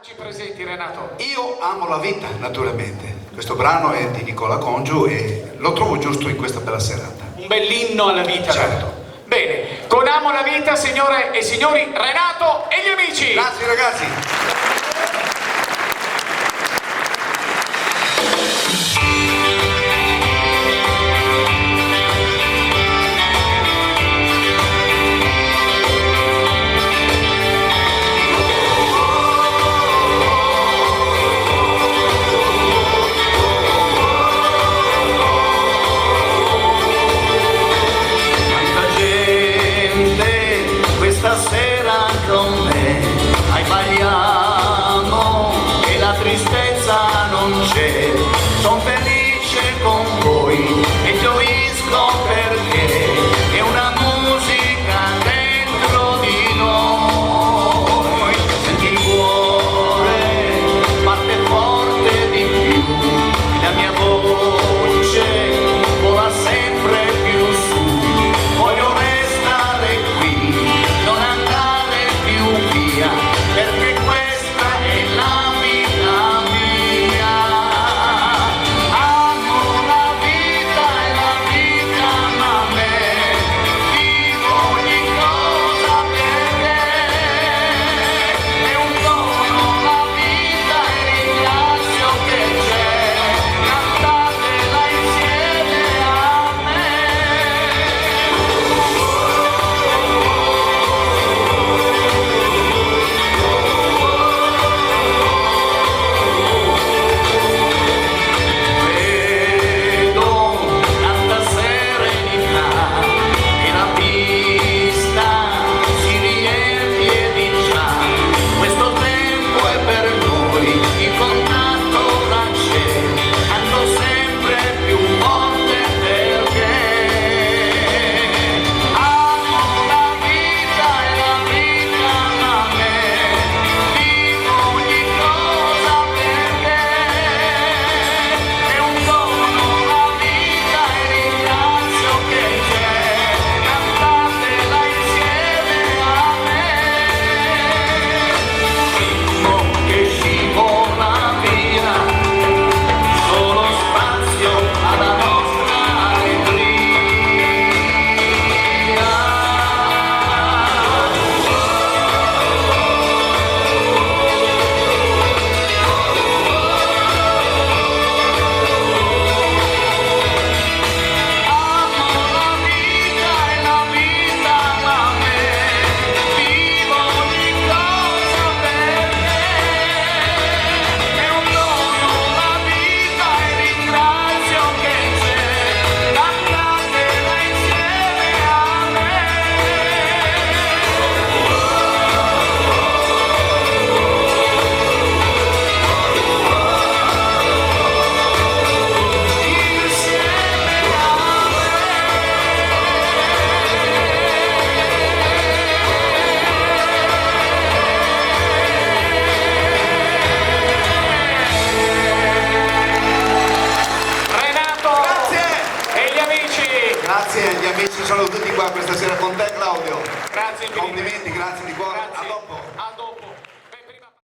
Ci presenti, Renato? Io amo la vita, naturalmente. Questo brano è di Nicola Congiu e lo trovo giusto in questa bella serata. Un bell'inno alla vita. Certo. Bene, con Amo la vita, signore e signori, Renato e gli amici. Grazie ragazzi. Stasera con me ai balliamo e la tristezza non c'è, son felice con voi e gioisco perché è una musica dentro di noi, senti il cuore batte forte di più, la mia voce vola sempre più su, voglio restare qui, perché questa è la vita mia. Amo la vita e la vita ama me, vivo ogni cosa perché è un dono la vita e ringrazio che c'è, cantatela insieme a me. Grazie agli amici, sono tutti qua questa sera con te Claudio. Grazie infinite. Complimenti, grazie di cuore. Grazie. A dopo.